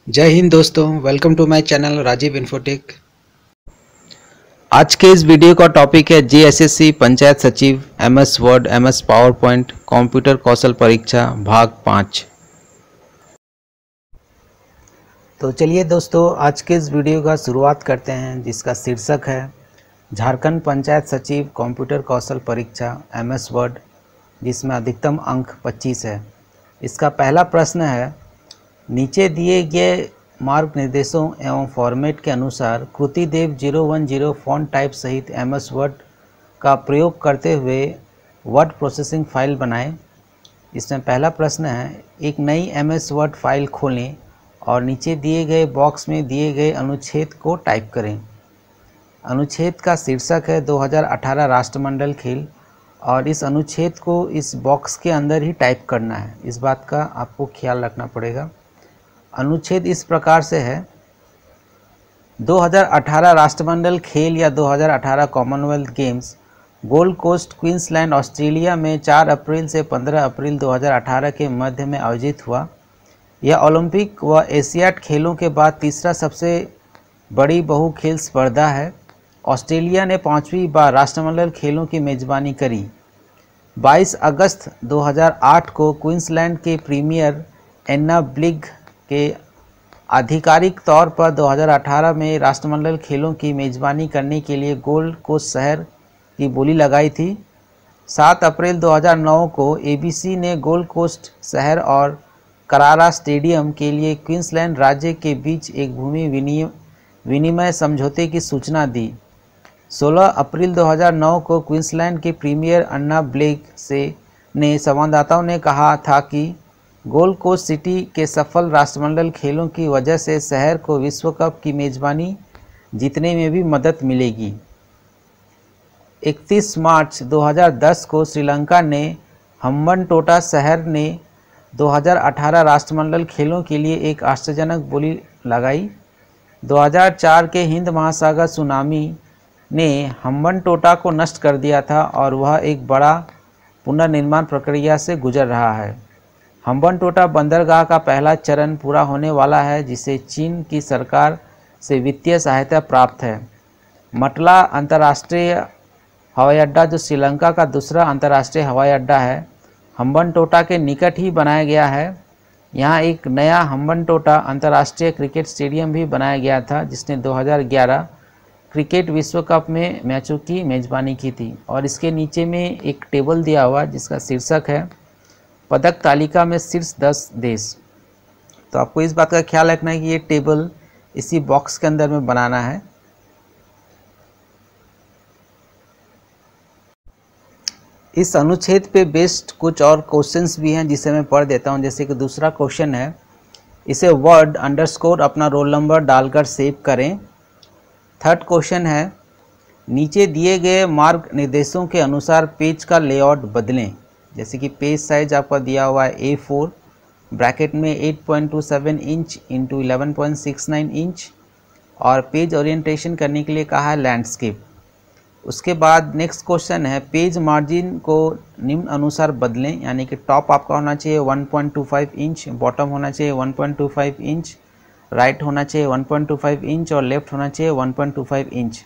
जय हिंद दोस्तों, welcome to my channel Rajiv Infotech. आज के इस वीडियो का टॉपिक है JSSC panchayat Sachiv MS Word, MS PowerPoint, computer कौशल परीक्षा भाग 5। तो चलिए दोस्तों, आज के इस वीडियो का शुरुआत करते हैं, जिसका शीर्षक है झारखंड पंचायत सचिव कंप्यूटर कौशल परीक्षा एमएस वर्ड, जिसमें अधिकतम अंक 25 है। इसका पहला प्रश्न है, नीचे दिए गए मार्ग निर्देशों एवं फॉर्मेट के अनुसार कृतिदेव 010 फॉन्ट टाइप सहित एमएस वर्ड का प्रयोग करते हुए वर्ड प्रोसेसिंग फाइल बनाएं। इसमें पहला प्रश्न है, एक नई एमएस वर्ड फाइल खोलें और नीचे दिए गए बॉक्स में दिए गए अनुच्छेद को टाइप करें। अनुच्छेद का शीर्षक है 2018 राष्ट्रमंडल खेल और इस अनुच्छेद को इस बॉक्स के अंदर ही टाइप करना है। इस बात का आपको ख्याल रखना पड़ेगा। अनुच्छेद इस प्रकार से है, 2018 राष्ट्रमंडल खेल या 2018 Commonwealth Games Gold Coast Queensland Australia में 4 अप्रैल से 15 अप्रैल 2018 के मध्य में आयोजित हुआ। यह ओलंपिक व एशियाड खेलों के बाद तीसरा सबसे बड़ी बहु खेल स्पर्धा है। ऑस्ट्रेलिया ने 5वीं बार राष्ट्रमंडल खेलों की मेजबानी करी। 22 अगस्त 2008 को क्वींसलैंड के प्रीमियर एन्ना ब्लिग के आधिकारिक तौर पर 2018 में राष्ट्रमंडल खेलों की मेजबानी करने के लिए गोल्ड कोस्ट शहर की बोली लगाई थी। 7 अप्रैल 2009 को एबीसी ने गोल्ड कोस्ट शहर और करारा स्टेडियम के लिए क्वींसलैंड राज्य के बीच एक भूमि विनिमय समझौते की सूचना दी। 16 अप्रैल 2009 को क्वींसलैंड के प्रीमियर अन्ना ब्लेक ने संवाददाताओं ने कहा था कि गोल्ड कोस्ट सिटी के सफल राष्ट्रमंडल खेलों की वजह से शहर को विश्व कप की मेजबानी जीतने में भी मदद मिलेगी। 31 मार्च 2010 को श्रीलंका ने हम्बनटोटा शहर ने 2018 राष्ट्रमंडल खेलों के लिए एक आश्चर्यजनक बोली लगाई। 2004 के हिंद महासागर सुनामी ने हम्बनटोटा को नष्ट कर दिया था और वह एक बड़ा पुनर्निर्माण प्रक्रिया से गुजर रहा है। हम्बनटोटा बंदरगाह का पहला चरण पूरा होने वाला है, जिसे चीन की सरकार से वित्तीय सहायता प्राप्त है। मटला अंतर्राष्ट्रीय हवाई अड्डा, जो श्रीलंका का दूसरा अंतर्राष्ट्रीय हवाई अड्डा है, हम्बनटोटा के निकट ही बनाया गया है। यहाँ एक नया हम्बनटोटा अंतर्राष्ट्रीय क्रिकेट स्टेडियम भी बनाया गया था, जिसने 2011 क्रिकेट विश्व कप में मैचों की मेजबानी की थी। और इसके नीचे में एक टेबल दिया हुआ, जिसका शीर्षक है पदक तालिका में शीर्ष 10 देश। तो आपको इस बात का ख्याल रखना है कि ये टेबल इसी बॉक्स के अंदर में बनाना है। इस अनुच्छेद पे बेस्ड कुछ और क्वेश्चंस भी हैं, जिसे मैं पढ़ देता हूं। जैसे कि दूसरा क्वेश्चन है, इसे वर्ड अंडरस्कोर अपना रोल नंबर डालकर सेव करें। थर्ड क्वेश्चन है, नीचे दिए गए मार्ग निर्देशों के अनुसार पेज का लेआउट बदलें। जैसे कि पेज साइज आपका दिया हुआ है A4 ब्रैकेट में 8.27 इंच इंटू 11.69 इंच और पेज ओरिएंटेशन करने के लिए कहा है लैंडस्केप। उसके बाद नेक्स्ट क्वेश्चन है, पेज मार्जिन को निम्न अनुसार बदलें। यानी कि टॉप आपका होना चाहिए 1.25 इंच, बॉटम होना चाहिए 1.25 इंच, राइट होना चाहिए 1.25 इंच और लेफ्ट होना चाहिए 1.25 इंच।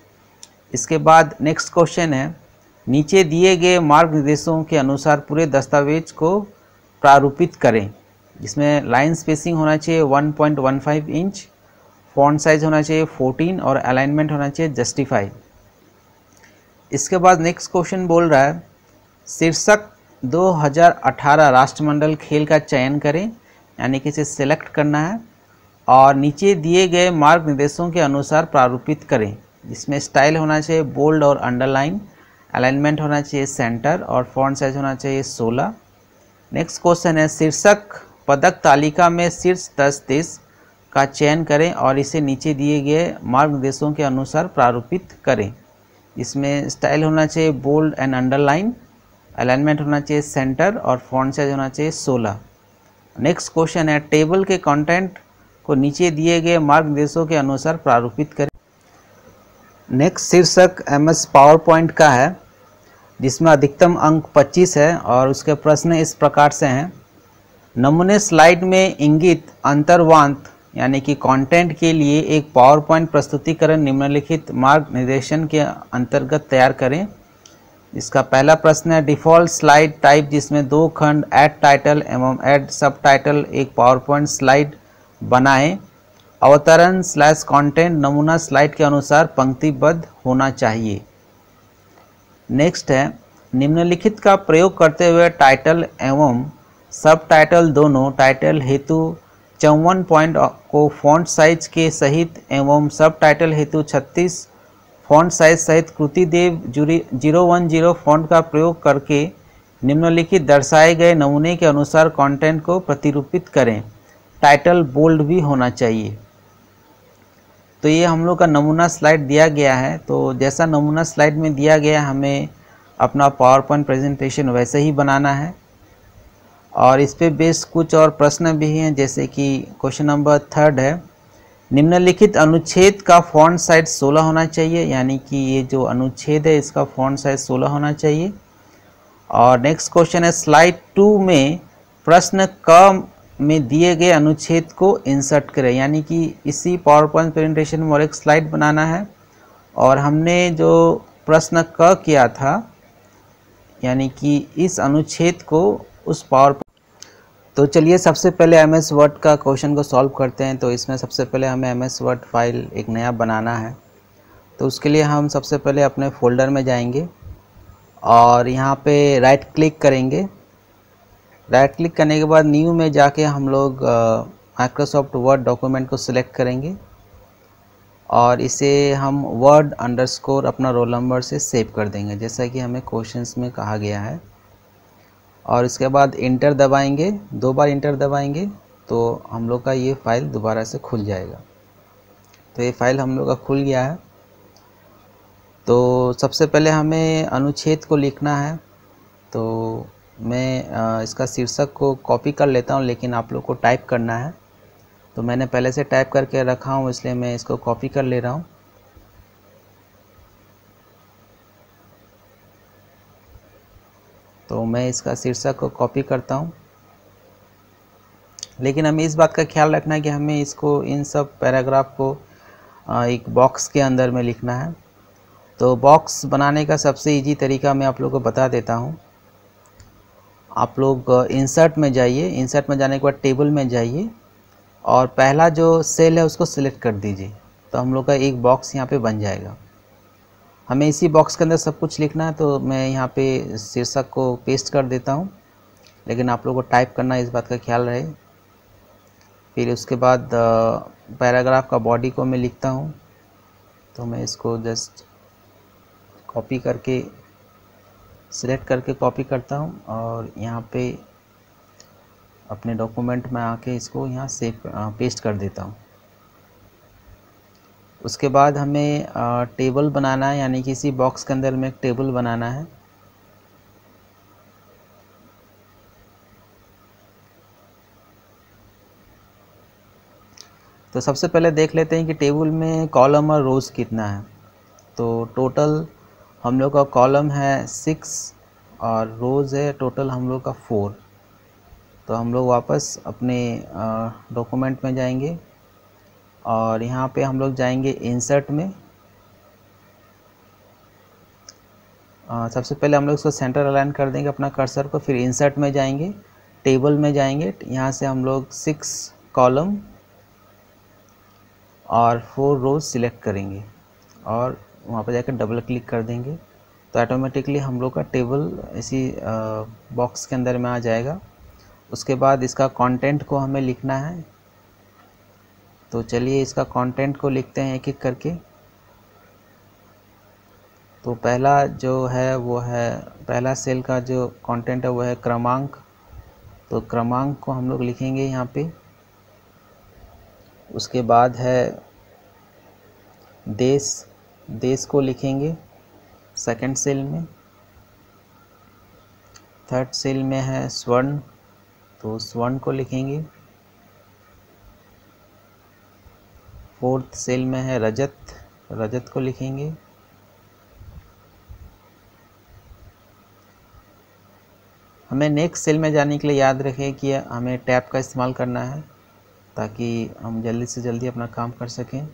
इसके बाद नेक्स्ट क्वेश्चन है, नीचे दिए गए मार्ग निर्देशों के अनुसार पूरे दस्तावेज को प्रारूपित करें। जिसमें लाइन स्पेसिंग होना चाहिए 1.15 इंच, फॉन्ट साइज होना चाहिए 14 और अलाइनमेंट होना चाहिए जस्टिफाई। इसके बाद नेक्स्ट क्वेश्चन बोल रहा है, शीर्षक 2018 राष्ट्रमंडल खेल का चयन करें। यानी कि इसे सेलेक्ट करना है और नीचे दिए गए मार्ग निर्देशों के अनुसार प्रारूपित करें। जिसमें स्टाइल होना चाहिए बोल्ड और अंडरलाइन, अलाइनमेंट होना चाहिए सेंटर और फॉन्ट साइज होना चाहिए 16। नेक्स्ट क्वेश्चन है, शीर्षक पदक तालिका में शीर्ष 10 देश का चयन करें और इसे नीचे दिए गए मार्ग निर्देशों के अनुसार प्रारूपित करें। इसमें स्टाइल होना चाहिए बोल्ड एंड अंडरलाइन, अलाइनमेंट होना चाहिए सेंटर और फॉन्ट साइज होना चाहिए 16। नेक्स्ट क्वेश्चन है, टेबल के कंटेंट को नीचे दिए गए मार्ग निर्देशों के अनुसार प्रारूपित करें। नेक्स्ट शीर्षक एमएस पावर पॉइंट का है, जिसमें अधिकतम अंक 25 है और उसके प्रश्न इस प्रकार से हैं। नमूने स्लाइड में इंगित अंतर्वांत यानी कि कंटेंट के लिए एक पावर पॉइंट प्रस्तुतिकरण निम्नलिखित मार्ग निर्देशन के अंतर्गत तैयार करें। इसका पहला प्रश्न है डिफ़ॉल्ट स्लाइड टाइप जिसमें 2 खंड ऐड टाइटल एवं ऐड सब टाइटल एक पावर पॉइंट स्लाइड बनाएं। अवतरण / कंटेंट नमूना स्लाइड के अनुसार पंक्तिबद्ध होना चाहिए। नेक्स्ट है निम्नलिखित का प्रयोग करते हुए टाइटल एवं सब टाइटल दोनों टाइटल हेतु 54 पॉइंट को फॉन्ट साइज के सहित एवं सब टाइटल हेतु 36 फॉन्ट साइज सहित कृतिदेव 010 फॉन्ट का प्रयोग करके निम्नलिखित दर्शाए गए नमूने के अनुसार कंटेंट को प्रतिरूपित करें। टाइटल बोल्ड भी होना चाहिए। तो ये हम लोग का नमूना स्लाइड दिया गया है। तो जैसा नमूना स्लाइड में दिया गया हमें अपना पावर पॉइंट प्रेजेंटेशन वैसे ही बनाना है। और इस पे बेस्ड कुछ और प्रश्न भी हैं, जैसे कि क्वेश्चन नंबर 3 है निम्नलिखित अनुच्छेद का फॉन्ट साइज 16 होना चाहिए, यानी कि ये जो अनुच्छेद है इसका फॉन्ट साइज 16 होना चाहिए। और नेक्स्ट क्वेश्चन है स्लाइड 2 में प्रश्न क में दिए गए अनुच्छेद को इंसर्ट करें, यानी कि इसी पावर पॉइंट प्रेजेंटेशन में और एक स्लाइड बनाना है और हमने जो प्रश्न क किया था यानी कि इस अनुच्छेद को उस पावर। तो चलिए सबसे पहले MS वर्ड का क्वेश्चन को सॉल्व करते हैं। तो इसमें सबसे पहले हमें MS वर्ड फाइल एक नया बनाना है। तो उसके लिए हम सबसे पहले अपने फोल्डर में जाएंगे और यहाँ पे राइट क्लिक करेंगे। राइट क्लिक करने के बाद न्यू में जाके हम लोग माइक्रोसॉफ्ट वर्ड डॉक्यूमेंट को सिलेक्ट करेंगे और इसे हम वर्ड अंडरस्कोर अपना रोल नंबर से सेव कर देंगे, जैसा कि हमें क्वेश्चंस में कहा गया है। और इसके बाद इंटर दबाएंगे, 2 बार इंटर दबाएंगे तो हम लोग का ये फ़ाइल दोबारा से खुल जाएगा। तो ये फ़ाइल हम लोग का खुल गया है। तो सबसे पहले हमें अनुच्छेद को लिखना है। तो मैं इसका शीर्षक को कॉपी कर लेता हूँ, लेकिन आप लोग को टाइप करना है। तो मैंने पहले से टाइप करके रखा हूँ, इसलिए मैं इसको कॉपी कर ले रहा हूँ। तो मैं इसका शीर्षक को कॉपी करता हूँ, लेकिन हमें इस बात का ख्याल रखना है कि हमें इसको इन सब पैराग्राफ को एक बॉक्स के अंदर में लिखना है। तो बॉक्स बनाने का सबसे इजी तरीका मैं आप लोगों को बता देता हूँ। आप लोग इंसर्ट में जाइए, इंसर्ट में जाने के बाद टेबल में जाइए और पहला जो सेल है उसको सिलेक्ट कर दीजिए। तो हम लोग का एक बॉक्स यहाँ पे बन जाएगा। हमें इसी बॉक्स के अंदर सब कुछ लिखना है। तो मैं यहाँ पे शीर्षक को पेस्ट कर देता हूँ, लेकिन आप लोगों को टाइप करना इस बात का ख्याल रहे। फिर उसके बाद पैराग्राफ का बॉडी को मैं लिखता हूँ। तो मैं इसको जस्ट कॉपी करके सिलेक्ट करके कॉपी करता हूँ और यहाँ पे अपने डॉक्यूमेंट में आके इसको यहाँ सेव पेस्ट कर देता हूँ। उसके बाद हमें टेबल बनाना है, यानी कि इसी बॉक्स के अंदर में एक टेबल बनाना है। तो सबसे पहले देख लेते हैं कि टेबल में कॉलम और रोज़ कितना है। तो टोटल हम लोग का कॉलम है 6 और रोज़ है टोटल हम लोग का 4। तो हम लोग वापस अपने डॉक्यूमेंट में जाएंगे और यहाँ पे हम लोग जाएंगे इंसर्ट में। सबसे पहले हम लोग इसको सेंटर अलाइन कर देंगे अपना कर्सर को। फिर इंसर्ट में जाएंगे, टेबल में जाएंगे, यहाँ से हम लोग 6 कॉलम और 4 रोज सिलेक्ट करेंगे और वहाँ पर जाकर डबल क्लिक कर देंगे। तो ऑटोमेटिकली हम लोग का टेबल इसी बॉक्स के अंदर में आ जाएगा। उसके बाद इसका कंटेंट को हमें लिखना है। तो चलिए इसका कंटेंट को लिखते हैं एक एक करके। तो पहला जो है वो है, पहला सेल का जो कंटेंट है वो है क्रमांक। तो क्रमांक को हम लोग लिखेंगे यहाँ पे। उसके बाद है देश, देश को लिखेंगे सेकंड सेल में। थर्ड सेल में है स्वर्ण, तो स्वर्ण को लिखेंगे। फोर्थ सेल में है रजत, रजत को लिखेंगे। हमें नेक्स्ट सेल में जाने के लिए याद रखें कि हमें टैब का इस्तेमाल करना है। ताकि हम जल्दी से जल्दी अपना काम कर सकें।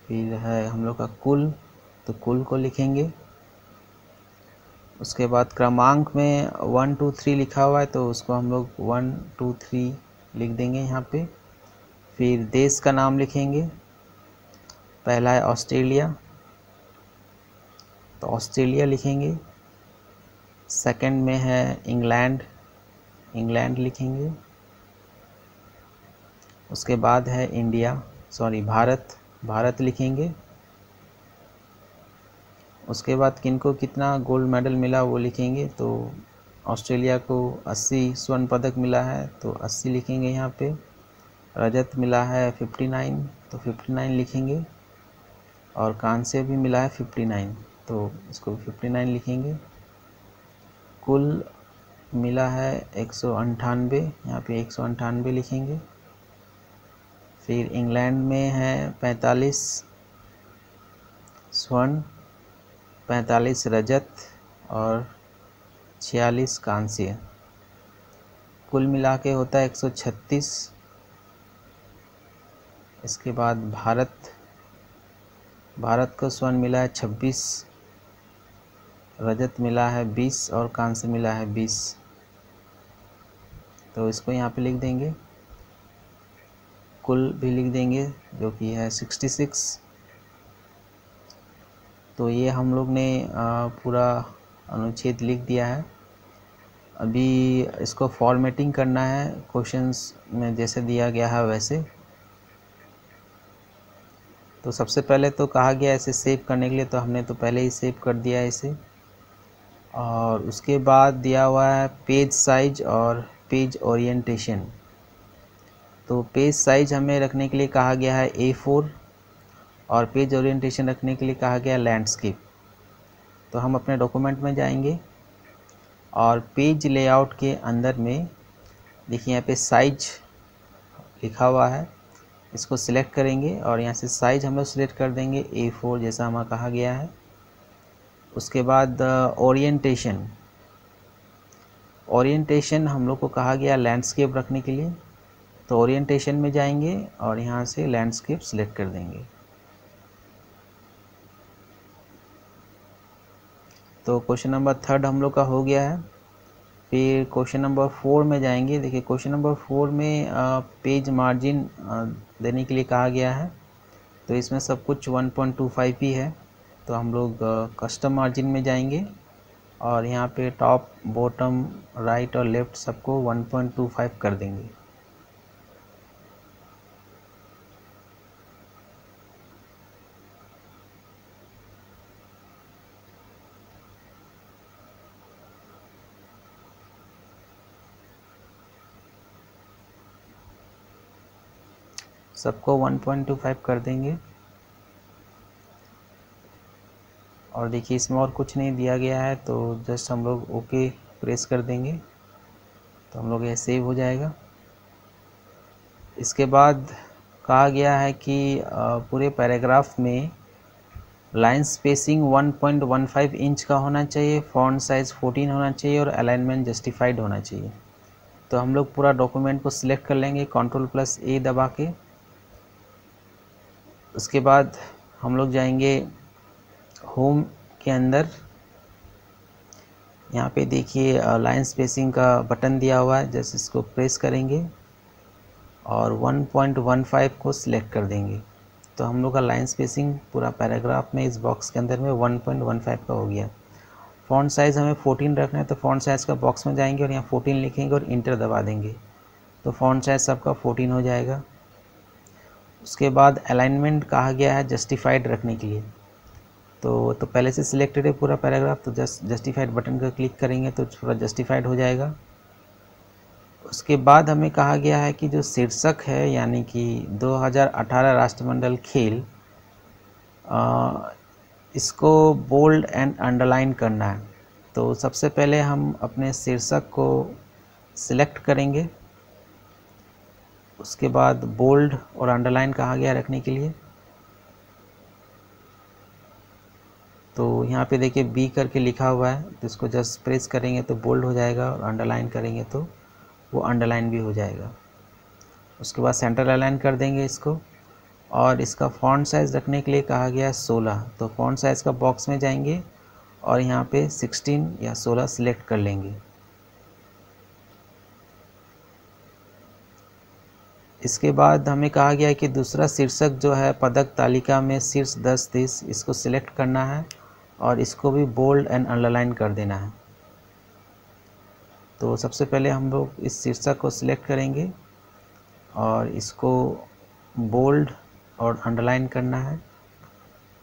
फिर है हम लोग का कुल, तो कुल को लिखेंगे। उसके बाद क्रमांक में 1 2 3 लिखा हुआ है तो उसको हम लोग 1 2 3 लिख देंगे यहाँ पे। फिर देश का नाम लिखेंगे। पहला है ऑस्ट्रेलिया, तो ऑस्ट्रेलिया लिखेंगे। सेकंड में है इंग्लैंड, इंग्लैंड लिखेंगे। उसके बाद है भारत, भारत लिखेंगे। उसके बाद किनको कितना गोल्ड मेडल मिला वो लिखेंगे। तो ऑस्ट्रेलिया को 80 स्वर्ण पदक मिला है तो 80 लिखेंगे यहाँ पे। रजत मिला है 59 तो 59 लिखेंगे। और कांस्य भी मिला है 59 तो इसको 59 लिखेंगे। कुल मिला है 198, यहाँ पे 198 लिखेंगे। फिर इंग्लैंड में है 45 स्वर्ण, 45 रजत और 46 कांस्य, कुल मिला के होता है 136। इसके बाद भारत को स्वर्ण मिला है 26, रजत मिला है 20 और कांस्य मिला है 20। तो इसको यहाँ पे लिख देंगे। कुल भी लिख देंगे जो कि है 66। तो ये हम लोग ने पूरा अनुच्छेद लिख दिया है। अभी इसको फॉर्मेटिंग करना है क्वेश्चंस में जैसे दिया गया है वैसे। तो सबसे पहले तो कहा गया इसे सेव करने के लिए, तो हमने तो पहले ही सेव कर दिया है इसे। और उसके बाद दिया हुआ है पेज साइज और पेज ओरिएंटेशन। तो पेज साइज हमें रखने के लिए कहा गया है A4 और पेज ओरिएंटेशन रखने के लिए कहा गया है लैंडस्केप। तो हम अपने डॉक्यूमेंट में जाएंगे और पेज लेआउट के अंदर में देखिए यहाँ पे साइज लिखा हुआ है, इसको सिलेक्ट करेंगे और यहाँ से साइज हम लोग सिलेक्ट कर देंगे A4 जैसा हमें कहा गया है। उसके बाद ओरिएंटेशन हम लोग को कहा गया लैंडस्केप रखने के लिए। तो ओरिएंटेशन में जाएंगे और यहाँ से लैंडस्केप सिलेक्ट कर देंगे। तो क्वेश्चन नंबर 3 हम लोग का हो गया है। फिर क्वेश्चन नंबर 4 में जाएंगे। देखिए क्वेश्चन नंबर 4 में पेज मार्जिन देने के लिए कहा गया है। तो इसमें सब कुछ 1.25 ही है। तो हम लोग कस्टम मार्जिन में जाएंगे और यहाँ पे टॉप बॉटम राइट और लेफ़्ट सबको 1.25 कर देंगे। सबको 1.25 कर देंगे। और देखिए इसमें और कुछ नहीं दिया गया है तो जस्ट हम लोग ओके प्रेस कर देंगे तो हम लोग ये सेव हो जाएगा। इसके बाद कहा गया है कि पूरे पैराग्राफ में लाइन स्पेसिंग 1.15 इंच का होना चाहिए, फॉन्ट साइज़ 14 होना चाहिए और अलाइनमेंट जस्टिफाइड होना चाहिए। तो हम लोग पूरा डॉक्यूमेंट को सिलेक्ट कर लेंगे Ctrl+A दबा के। उसके बाद हम लोग जाएंगे होम के अंदर। यहाँ पे देखिए लाइन स्पेसिंग का बटन दिया हुआ है, जैसे इसको प्रेस करेंगे और 1.15 को सिलेक्ट कर देंगे। तो हम लोग का लाइन स्पेसिंग पूरा पैराग्राफ में इस बॉक्स के अंदर में 1.15 का हो गया। फ़ॉन्ट साइज़ हमें 14 रखना है तो फ़ॉन्ट साइज़ का बॉक्स में जाएंगे और यहाँ 14 लिखेंगे और इंटर दबा देंगे तो फ़ॉन्ट साइज़ सबका 14 हो जाएगा। उसके बाद अलाइनमेंट कहा गया है जस्टिफाइड रखने के लिए। तो पहले से सिलेक्टेड है पूरा पैराग्राफ, तो जस्टिफाइड बटन का क्लिक करेंगे तो पूरा जस्टिफाइड हो जाएगा। उसके बाद हमें कहा गया है कि जो शीर्षक है यानी कि 2018 राष्ट्रमंडल खेल, इसको बोल्ड एंड अंडरलाइन करना है। तो सबसे पहले हम अपने शीर्षक को सिलेक्ट करेंगे। उसके बाद बोल्ड और अंडरलाइन कहा गया रखने के लिए। तो यहाँ पे देखिए बी करके लिखा हुआ है तो इसको जस्ट प्रेस करेंगे तो बोल्ड हो जाएगा और अंडरलाइन करेंगे तो वो अंडरलाइन भी हो जाएगा। उसके बाद सेंटर अलाइन कर देंगे इसको, और इसका फॉन्ट साइज़ रखने के लिए कहा गया 16, तो फॉन्ट साइज़ का बॉक्स में जाएंगे और यहाँ पे 16 या 16 सिलेक्ट कर लेंगे। इसके बाद हमें कहा गया है कि दूसरा शीर्षक जो है पदक तालिका में शीर्ष 10 देश, इसको सिलेक्ट करना है और इसको भी बोल्ड एंड अंडरलाइन कर देना है। तो सबसे पहले हम लोग इस शीर्षक को सिलेक्ट करेंगे और इसको बोल्ड और अंडरलाइन करना है,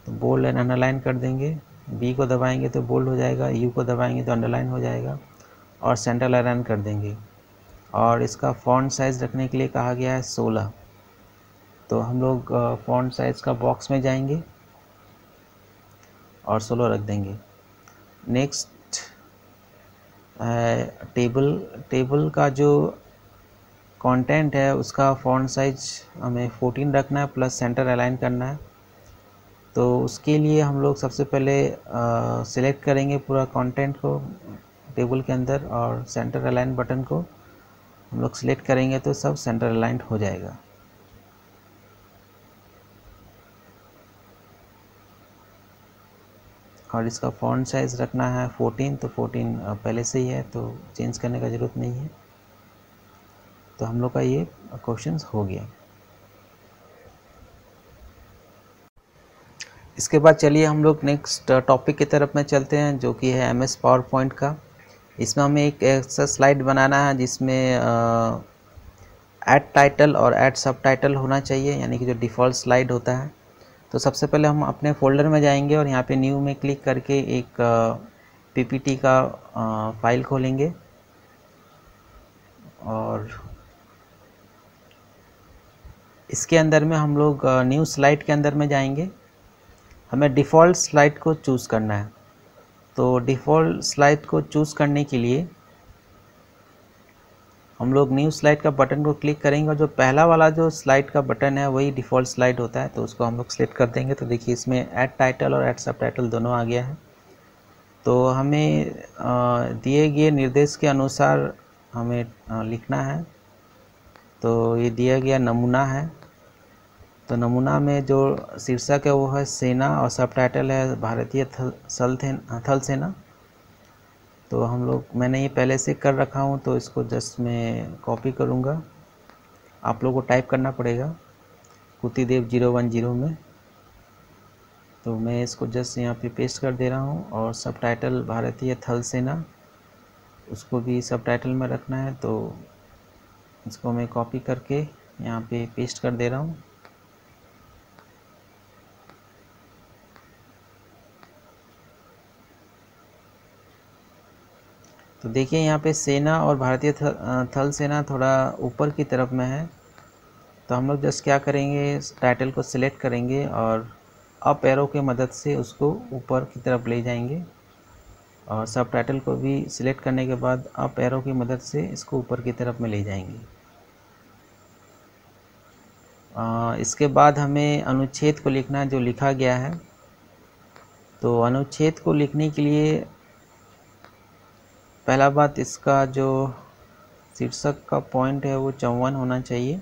तो बोल्ड एंड अंडरलाइन कर देंगे। बी को दबाएंगे तो बोल्ड हो जाएगा, यू को दबाएंगे तो अंडरलाइन हो जाएगा, और सेंटर अलाइन कर देंगे। और इसका फॉन्ट साइज़ रखने के लिए कहा गया है 16, तो हम लोग फॉन्ट साइज़ का बॉक्स में जाएंगे और 16 रख देंगे। नेक्स्ट टेबल का जो कंटेंट है उसका फॉन्ट साइज हमें 14 रखना है, प्लस सेंटर अलाइन करना है। तो उसके लिए हम लोग सबसे पहले सिलेक्ट करेंगे पूरा कंटेंट को टेबल के अंदर, और सेंटर अलाइन बटन को हम लोग सिलेक्ट करेंगे तो सब सेंटर अलाइंड हो जाएगा। और इसका फॉन्ट साइज़ रखना है 14, तो 14 पहले से ही है तो चेंज करने का ज़रूरत नहीं है। तो हम लोग का ये क्वेश्चंस हो गया। इसके बाद चलिए हम लोग नेक्स्ट टॉपिक की तरफ में चलते हैं, जो कि है MS पावर पॉइंट का। इसमें हमें एक ऐसा स्लाइड बनाना है जिसमें ऐड टाइटल और ऐड सब टाइटल होना चाहिए, यानी कि जो डिफ़ॉल्ट स्लाइड होता है। तो सबसे पहले हम अपने फोल्डर में जाएंगे और यहाँ पे न्यू में क्लिक करके एक PPT का फाइल खोलेंगे, और इसके अंदर में हम लोग न्यू स्लाइड के अंदर में जाएंगे। हमें डिफ़ॉल्ट स्लाइड को चूज़ करना है। तो डिफ़ॉल्ट स्लाइड को चूज़ करने के लिए हम लोग न्यू स्लाइड का बटन को क्लिक करेंगे, और जो पहला वाला जो स्लाइड का बटन है वही डिफ़ॉल्ट स्लाइड होता है, तो उसको हम लोग सेलेक्ट कर देंगे। तो देखिए इसमें ऐड टाइटल और ऐड सब टाइटल दोनों आ गया है। तो हमें दिए गए निर्देश के अनुसार हमें लिखना है। तो ये दिया गया नमूना है, तो नमूना में जो शीर्षक है वो है सेना और सब टाइटल है भारतीय थल सेना। तो हम लोग, मैंने ये पहले से कर रखा हूँ तो इसको जस्ट मैं कॉपी करूँगा। आप लोगों को टाइप करना पड़ेगा कुतिदेव 010 में। तो मैं इसको जस्ट यहाँ पे पेस्ट कर दे रहा हूँ, और सब टाइटल भारतीय थल सेना उसको भी सब टाइटल में रखना है, तो इसको मैं कॉपी करके यहाँ पे पेस्ट कर दे रहा हूँ। तो देखिए यहाँ पे सेना और भारतीय थल सेना थोड़ा ऊपर की तरफ में है, तो हम लोग जस्ट क्या करेंगे, टाइटल को सिलेक्ट करेंगे और अप एरो की मदद से उसको ऊपर की तरफ ले जाएंगे, और सब टाइटल को भी सिलेक्ट करने के बाद अप एरो की मदद से इसको ऊपर की तरफ में ले जाएंगे। इसके बाद हमें अनुच्छेद को लिखना है जो लिखा गया है। तो अनुच्छेद को लिखने के लिए पहला बात, इसका जो शीर्षक का पॉइंट है वो 54 होना चाहिए।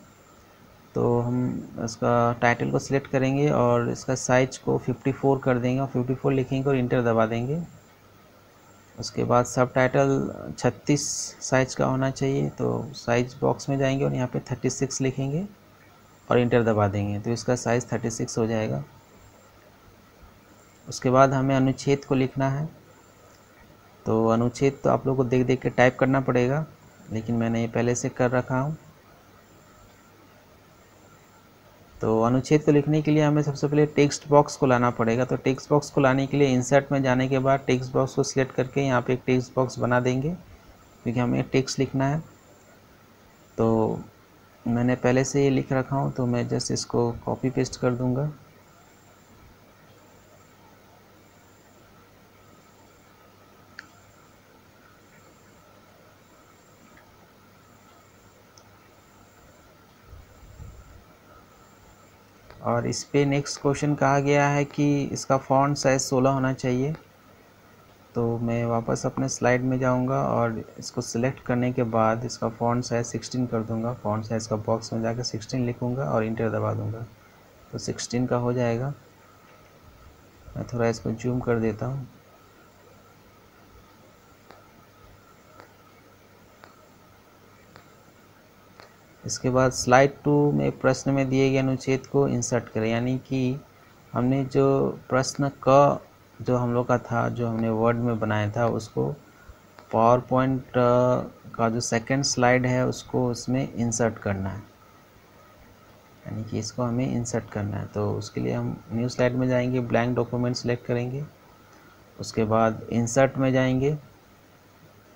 तो हम इसका टाइटल को सिलेक्ट करेंगे और इसका साइज को 54 कर देंगे, और 54 लिखेंगे और इंटर दबा देंगे। उसके बाद सब टाइटल 36 साइज का होना चाहिए, तो साइज बॉक्स में जाएंगे और यहाँ पे 36 लिखेंगे और इंटर दबा देंगे, तो इसका साइज़ 36 हो जाएगा। उसके बाद हमें अनुच्छेद को लिखना है। तो अनुच्छेद तो आप लोगों को देख देख के टाइप करना पड़ेगा, लेकिन मैंने ये पहले से कर रखा हूँ। तो अनुच्छेद को लिखने के लिए हमें सबसे पहले टेक्स्ट बॉक्स को लाना पड़ेगा। तो टेक्स्ट बॉक्स को लाने के लिए इंसर्ट में जाने के बाद टेक्स्ट बॉक्स को सिलेक्ट करके यहाँ पे एक टेक्स्ट बॉक्स बना देंगे, क्योंकि हमें टेक्स्ट लिखना है। तो मैंने पहले से ये लिख रखा हूँ, तो मैं जस्ट इसको कॉपी पेस्ट कर दूँगा। और इस पे नेक्स्ट क्वेश्चन कहा गया है कि इसका फॉन्ट साइज़ 16 होना चाहिए। तो मैं वापस अपने स्लाइड में जाऊंगा और इसको सिलेक्ट करने के बाद इसका फॉन्ट साइज 16 कर दूंगा। फॉन्ट साइज का बॉक्स में जाकर 16 लिखूंगा और इंटर दबा दूंगा, तो 16 का हो जाएगा। मैं थोड़ा इसको जूम कर देता हूँ। इसके बाद स्लाइड 2 में प्रश्न में दिए गए अनुच्छेद को इंसर्ट करें, यानी कि हमने जो प्रश्न का जो हम लोग का था, जो हमने वर्ड में बनाया था, उसको पावर पॉइंट का जो सेकंड स्लाइड है उसको उसमें इंसर्ट करना है, यानी कि इसको हमें इंसर्ट करना है। तो उसके लिए हम न्यू स्लाइड में जाएंगे, ब्लैंक डॉक्यूमेंट सेलेक्ट करेंगे, उसके बाद इंसर्ट में जाएंगे,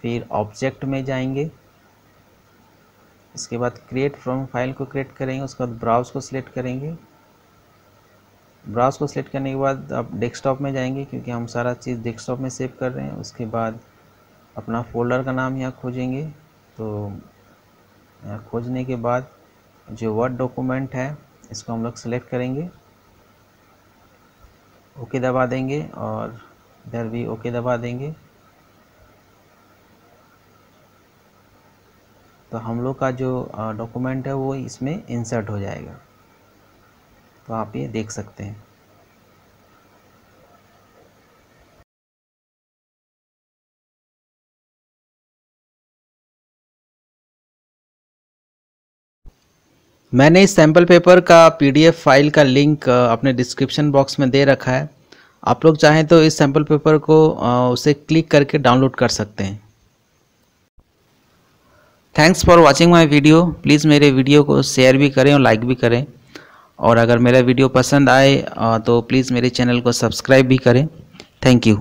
फिर ऑब्जेक्ट में जाएंगे, इसके बाद क्रिएट फ्रॉम फाइल को क्रिएट करेंगे, उसके बाद ब्राउज को सिलेक्ट करेंगे। ब्राउज को सिलेक्ट करने के बाद आप डेस्कटॉप में जाएंगे, क्योंकि हम सारा चीज़ डेस्कटॉप में सेव कर रहे हैं। उसके बाद अपना फोल्डर का नाम यहाँ खोजेंगे, तो यहाँ खोजने के बाद जो वर्ड डॉक्यूमेंट है इसको हम लोग सेलेक्ट करेंगे, ओके दबा देंगे और इधर भी ओके दबा देंगे। तो हम लोग का जो डॉक्यूमेंट है वो इसमें इंसर्ट हो जाएगा। तो आप ये देख सकते हैं। मैंने इस सैम्पल पेपर का पीडीएफ फाइल का लिंक अपने डिस्क्रिप्शन बॉक्स में दे रखा है। आप लोग चाहें तो इस सैम्पल पेपर को उसे क्लिक करके डाउनलोड कर सकते हैं। Thanks for watching my video. Please मेरे वीडियो को शेयर भी करें और लाइक भी करें, और अगर मेरा वीडियो पसंद आए तो प्लीज़ मेरे चैनल को सब्सक्राइब भी करें। Thank you.